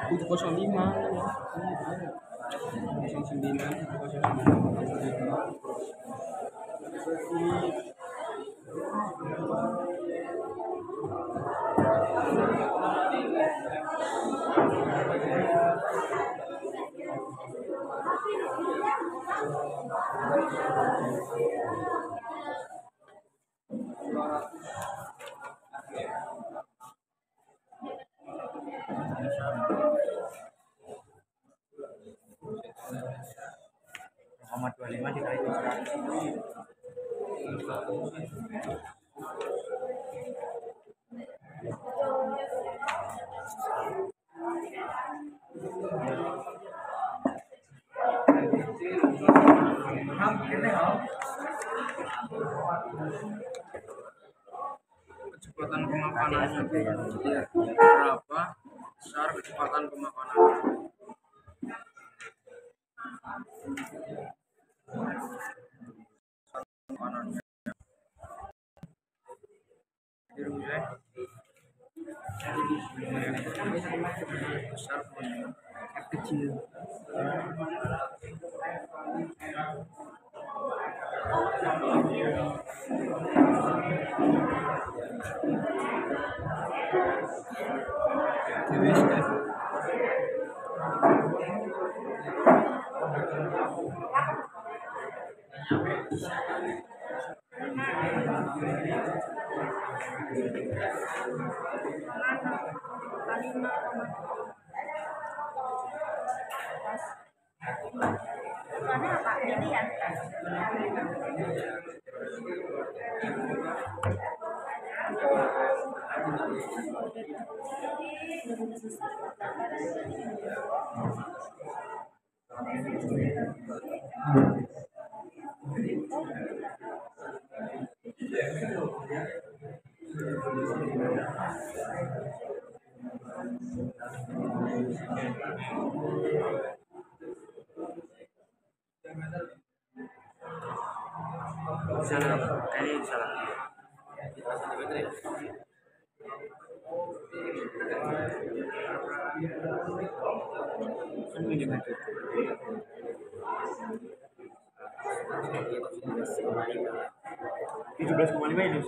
Itu 05 0,25 dikali 300. Kecepatan pemakanannya berapa besar kecepatan pemakanannya? Besar kecil. Karena apa? Ini ya. Salah, kayaknya salah. Kan ini betul. 17,5 itu.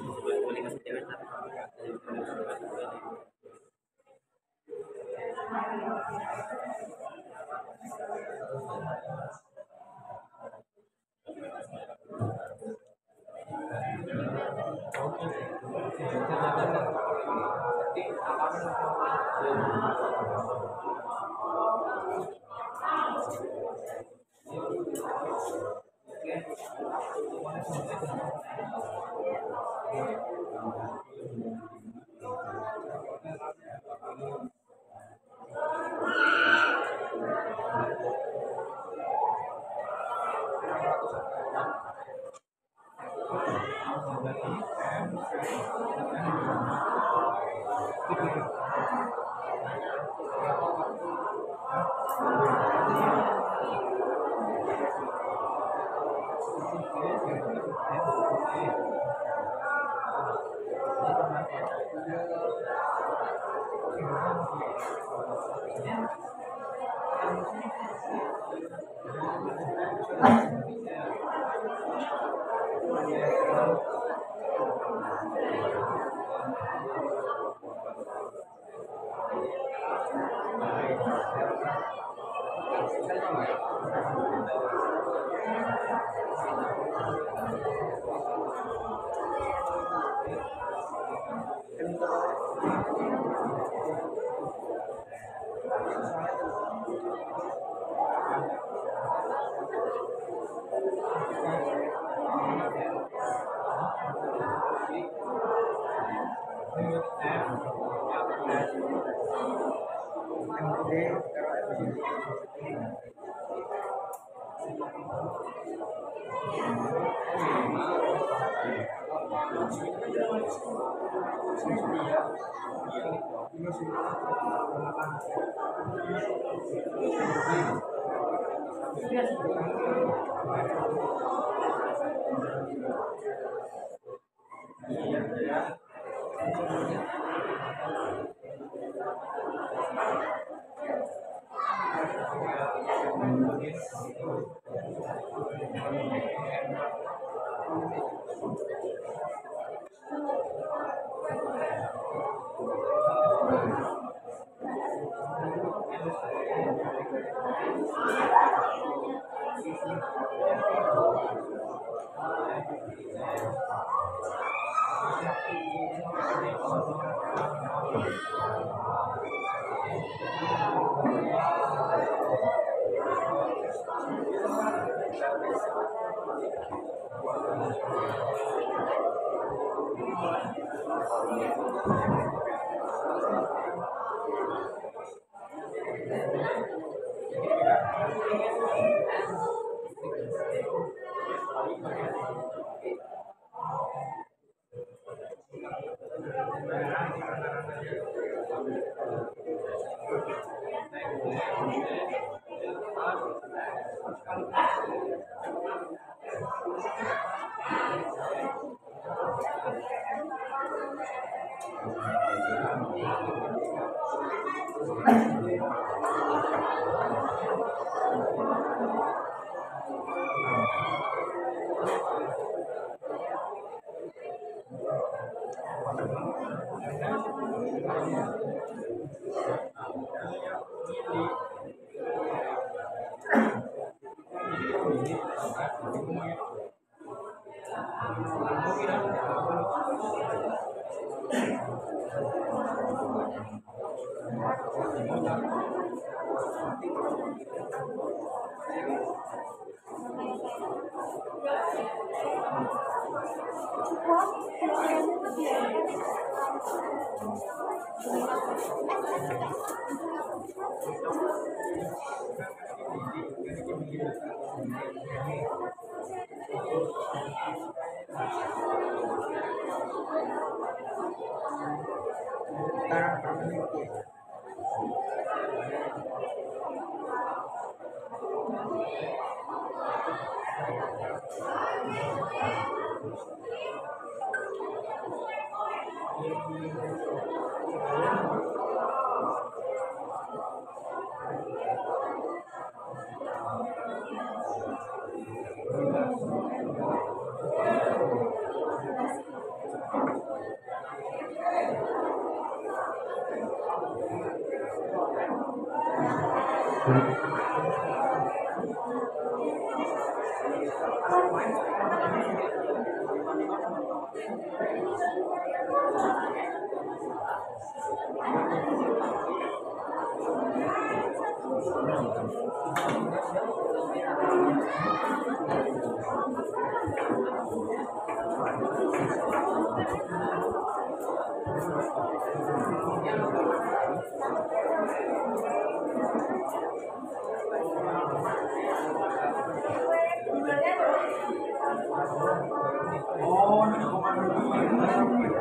Oh, ini komando.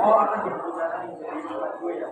Oh, akan dibicarakan dari tempat gue ya.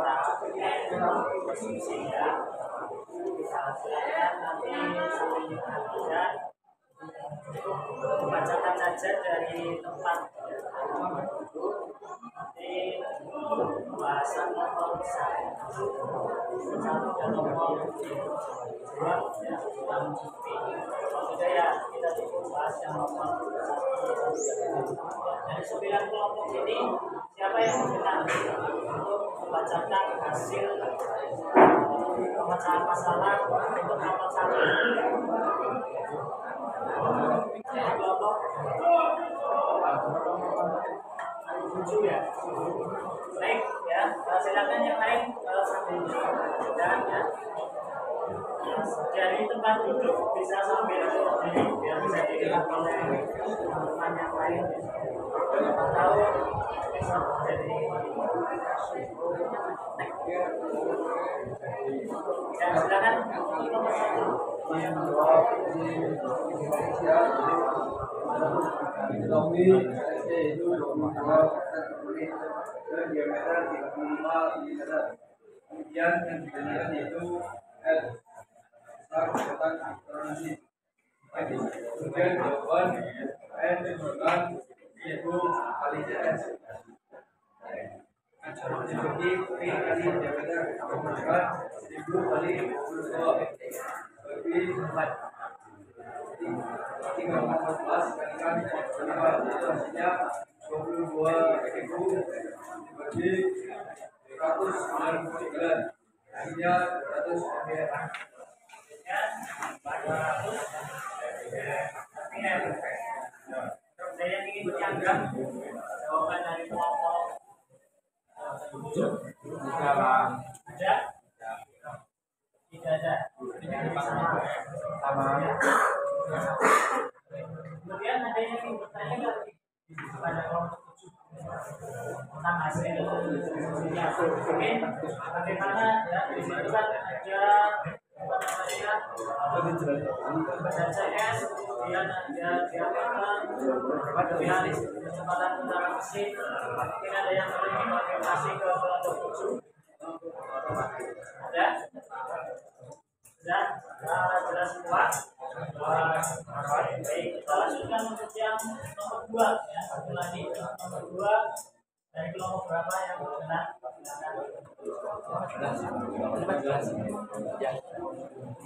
latihan orang posisi ya. Silakan nanti sambil latihan bacakan saja dari tempat nanti pembahasan nomor 1 dan nomor 2 ya tentang cuti. Sudah ya, kita bahas yang nomor 1. Dari 9 kelompok ini siapa yang berkenan untuk membacakan hasil pemecahan masalah untuk nomor 1? Yang kelompok 7 ya. Baik ya, silakan yang lain sambil dan ya. Dari tempat duduk bisa sambil berdiri biar bisa dilihat oleh teman yang lain atau bisa jadi ya silakan nomor 1. Kemudian yang ditanyakan yaitu tentang aktorasi. Kemudian jawaban menunjukkan yaitu kali CS. Jadi P kali diameter menunjukkan 1000 kali 22 bagi 4. 314 kalikan 5 itu hasilnya 22.000 dibagi 199 hasilnya 100 ampere. Saya ingin menyanggah jawaban dari kelompok 7. Ada? Tidak ada. Sama. Kemudian ada yang ingin bertanya lagi pada kelompok 7. tentang hasil diskusinya. Oke, bagaimana ya di situ kan ada apa namanya CSS, kemudian ada diagram, kemudian kecepatan putaran mesin, mungkin ada yang perlu dimodifikasi ke kelompok 7. Ada? Sudah? Jelas semua? Baik, kita lanjutkan untuk yang nomor 2 ya. Satu lagi nomor 2 dari kelompok berapa yang benar?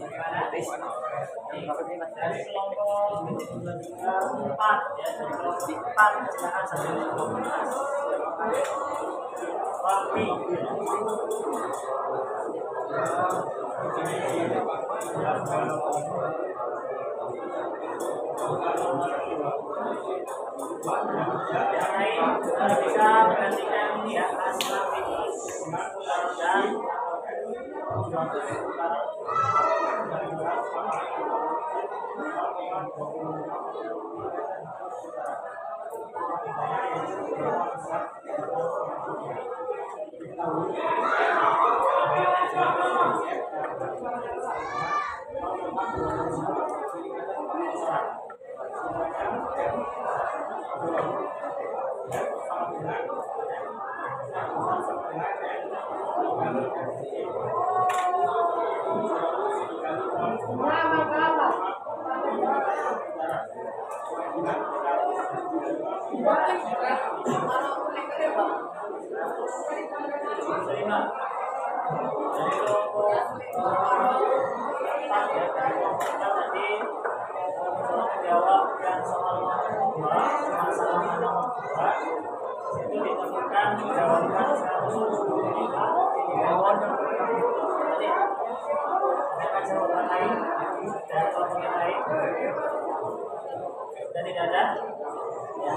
Bagaimana? Dari kelompok 4 ya, dari kelompok 4 silakan sampai kelompok 4. Rapi. Yang lain bisa perhatikan ini ya, hasil ini dan dan tidak ada ya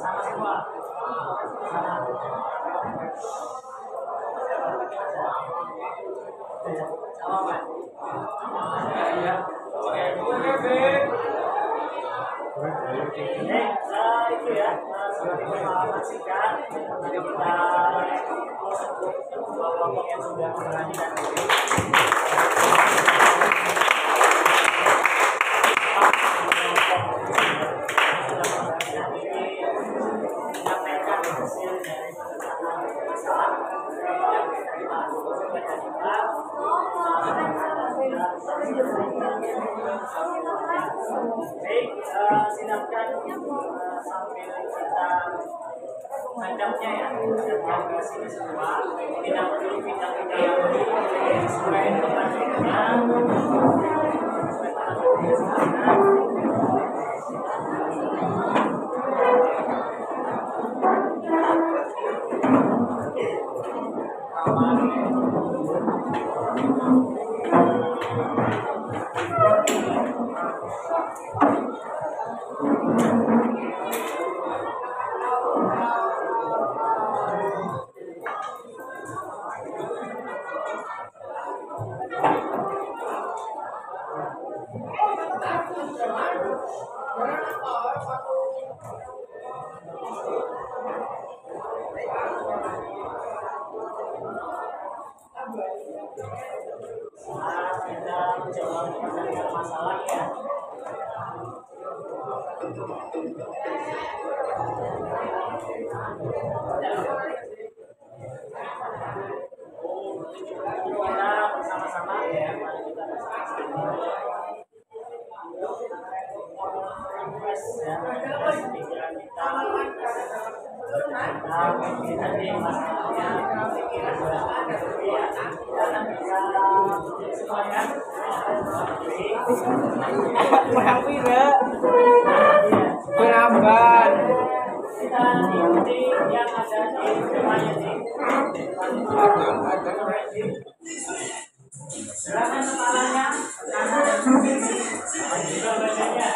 sama semua sama Pak ya oke itu ya sebagai pengalaman singkat kita dua kelompok yang sudah memperhatikan ini. Menyampaikan hasil dari masalah baik, silakan sambil kita pandangnya ya, yang ke sini semua, tidak perlu pindah-pindah yang sesuai dengan kita menjawab masalah ya. Kita bersama-sama ya, mari kita bersama-sama. Kita di masalahnya jangan bisa semuanya Beramban. kita ikuti yang ada di depannya nih. Gerakan kepalanya kanan dan kiri, dan juga badannya.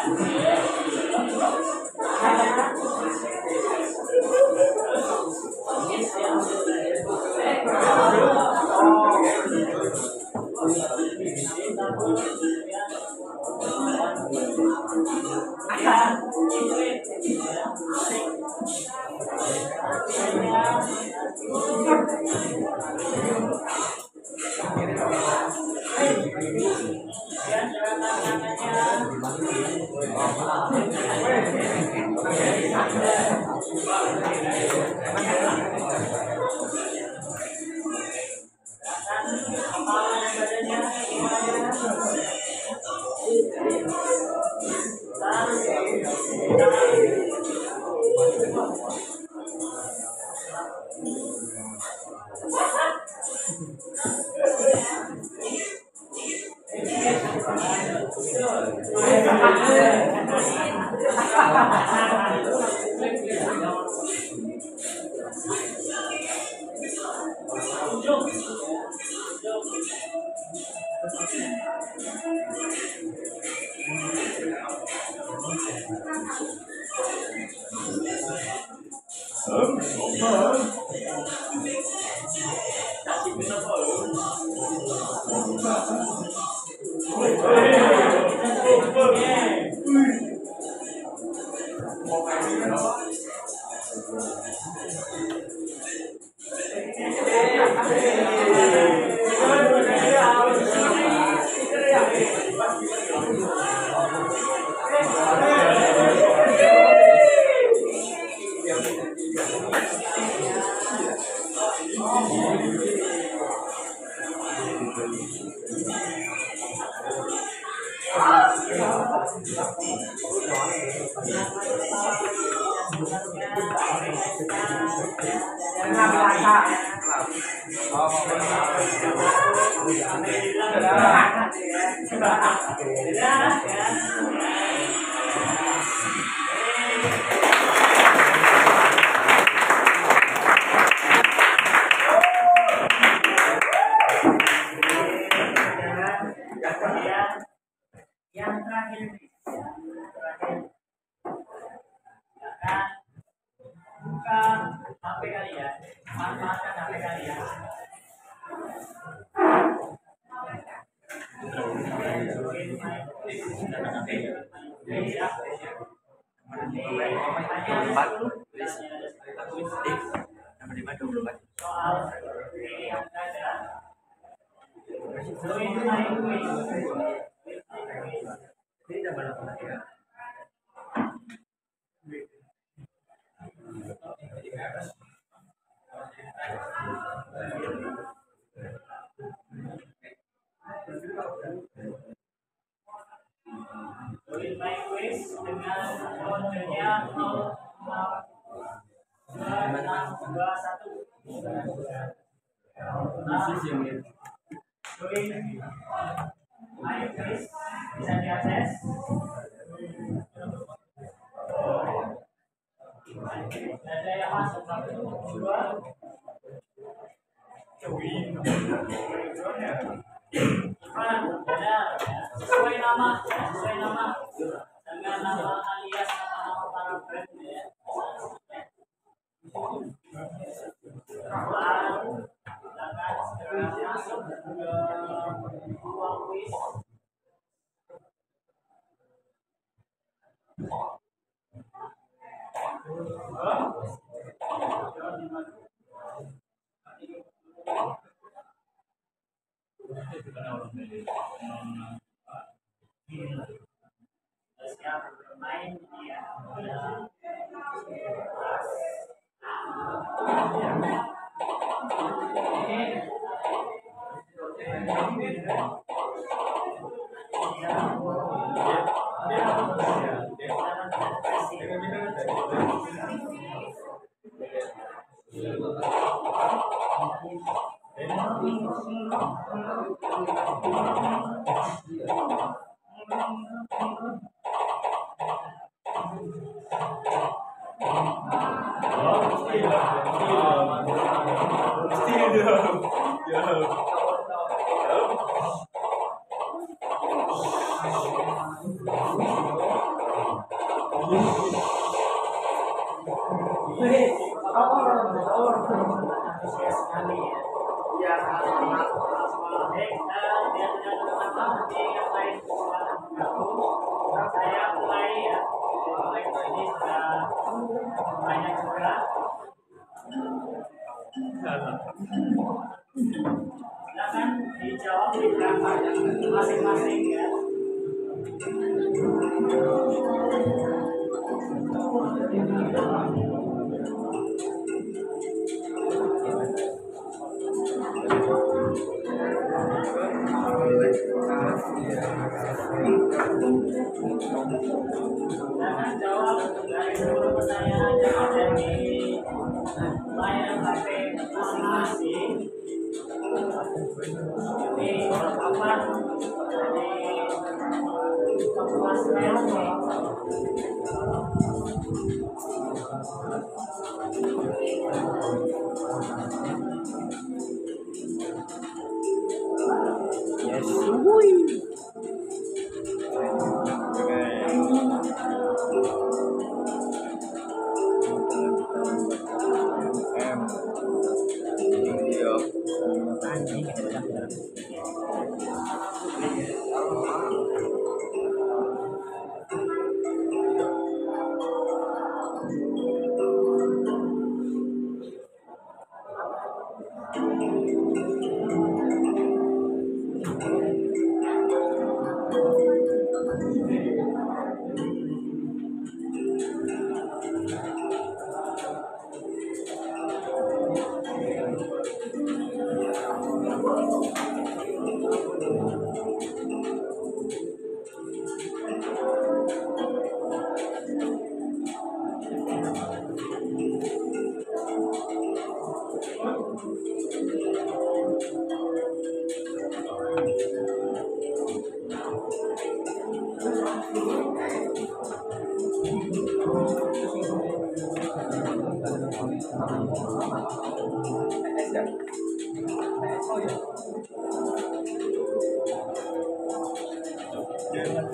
Yang terakhir nih. Buka HP kalian, manfaatkan HP kalian. Soal yang ada. Join my quiz dengan kodenya 0621. Join my quiz bisa diakses. Ada yang masuk 1, 2. Sesuai nama dengan nama alias nama para brand ya. Silakan segera masuk ke ruang quiz. Siap bermain ya. Saya mulai ya. Ini sudah banyak juga. Silakan dijawab di belakang masing-masing ya. Silakan jawab dari seluruh pertanyaan yang ada di layar HP masing-masing. Ini apa? Jadi kepuasan. Yes, wuih.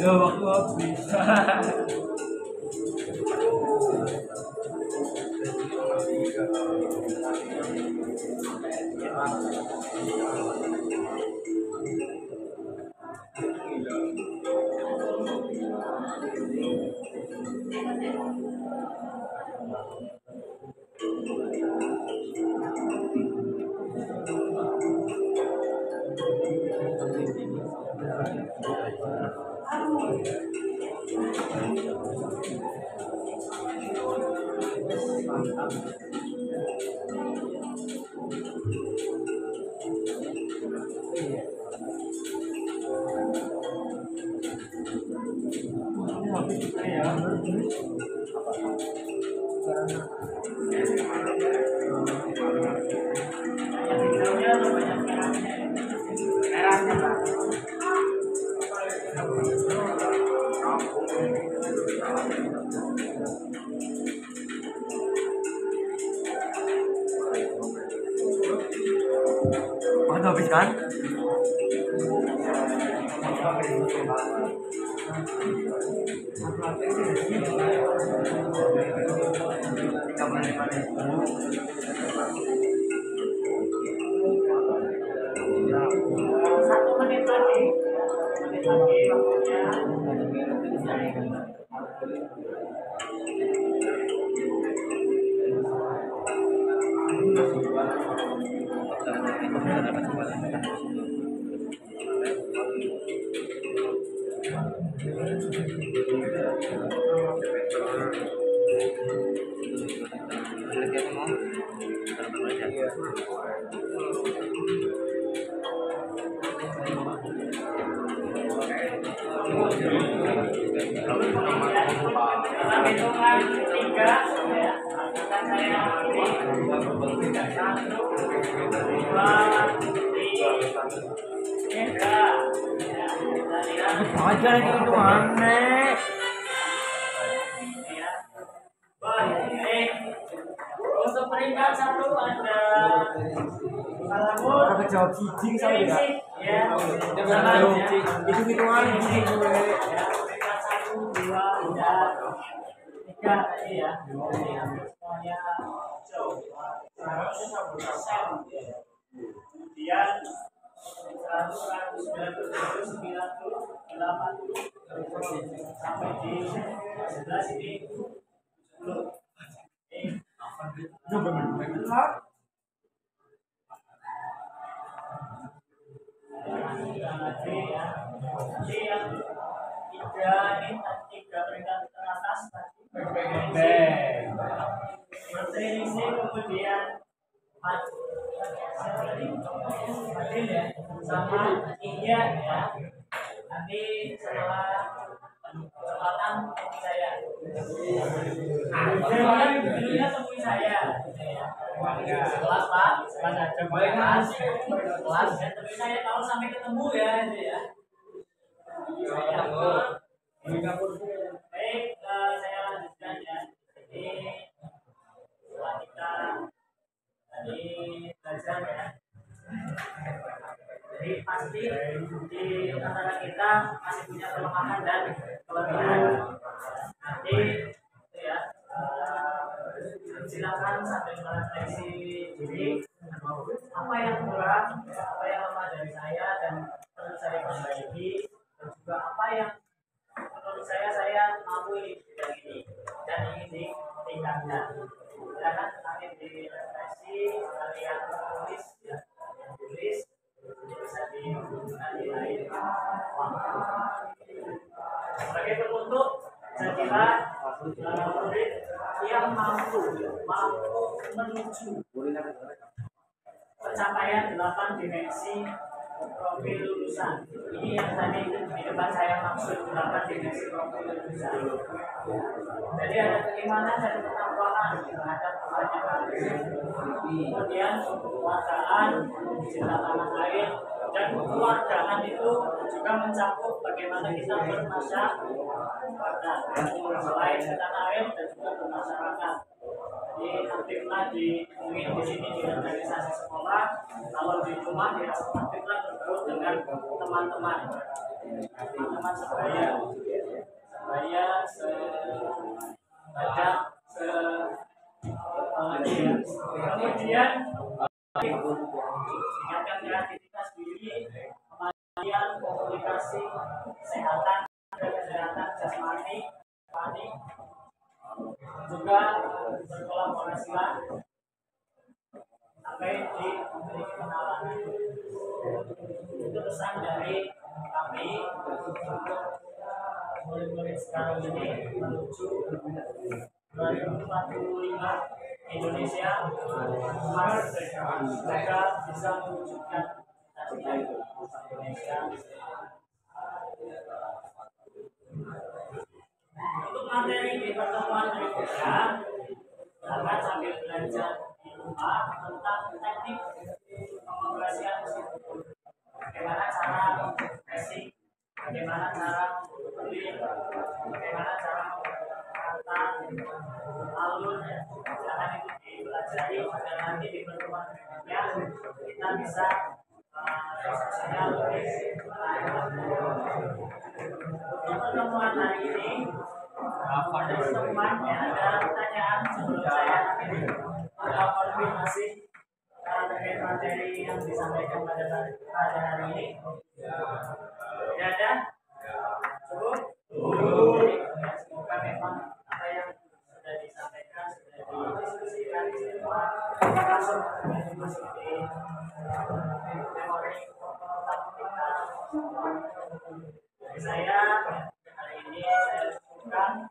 Ya waktu habis. Udah habis kan? Satu menit lagi. Menit lagi waktunya. Dalam hitungan 3 ya, akan saya pilih 1, 2, 3. Ya, kita lihat. Ajar itu aneh. Ya. Baik. Untuk peringkat 1 ada Salamur. Orang jawab cicing saya ya. Ya. Itu hitungan cicing gue. Ya, peringkat 1, 2, dan 3 tadi ya. Semuanya jauh. 100%. Kemudian 100, 190, 90, 80 sampai di 11 ini 10. Nanti yang 3 ini 3 peringkat teratas tadi bertransaksi kemudian Adil ya sama Iya ya. Nanti setelah kesempatan saya dulunya temui saya kelas Pak, kelas ada kelas ya, tapi saya kalau sampai ketemu ya itu ya. Baik, saya lanjutkan ya. Jadi setelah kita tadi belajar ya, jadi pasti di antara kita masih punya kelemahan dan kelebihan. Nanti itu ya, silakan sambil merefleksi diri apa yang kurang, apa yang lemah dari saya dan perlu saya perbaiki, dan juga apa yang menurut saya mampu di bidang ini dan ingin ditingkatkan. Silakan nanti direfleksi, kalian tulis ya, tulis bisa dihubungkan di lain waktu. Sebagai penutup, saya kira murid yang mampu menuju pencapaian 8 dimensi profil lulusan. Ini yang tadi di depan saya maksud 8 dimensi profil lulusan. Jadi ada keimanan dan ketakwaan terhadap kebanyakan, kemudian kekeluargaan, cinta tanah air, dan kekeluargaan itu juga mencakup bagaimana kita bermasyarakat selain tanah air dan juga bermasyarakat. aktiflah mungkin di sini di organisasi sekolah, kalau di rumah ya aktiflah bergaul dengan teman-teman sebaya kemudian tingkatkan kreativitas diri, kemudian komunikasi, kesehatan jasmani, juga berkolaborasilah sampai di memiliki kenalan. Itu pesan dari kami untuk murid-murid sekarang ini menuju 2045 Indonesia merdeka. Mereka bisa mewujudkan cita-cita Indonesia. Untuk materi di pertemuan berikutnya akan sambil belajar di rumah tentang teknik pengoperasian mesin, bagaimana cara pressing, bagaimana cara beli, bagaimana cara menggunakan alur, jangan itu dipelajari dan nanti di pertemuan berikutnya kita bisa diskusinya lebih lanjut. Untuk pertemuan hari ini ada teman yang ada pertanyaan sebelum saya ada konfirmasi terkait materi yang disampaikan pada hari ini. Tidak ada? Cukup? Semoga memang apa yang sudah disampaikan sudah didiskusikan semua masuk di memori otak kita. Saya hari ini saya cukupkan,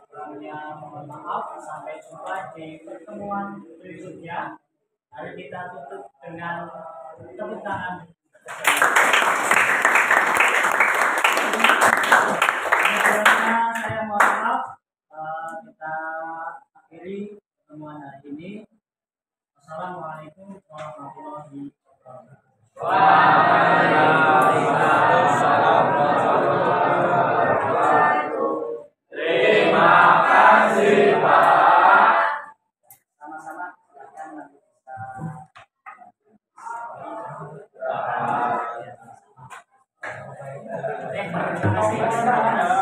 kurangnya mohon maaf. Sampai jumpa di pertemuan berikutnya. Mari kita tutup dengan tepuk tangan. Saya mohon maaf, kita akhiri pertemuan hari ini. Wassalamualaikum warahmatullahi wabarakatuh. Waalaikumsalam warahmatullahi wabarakatuh. Terima kasih Pak. Sama-sama. Terima kasih.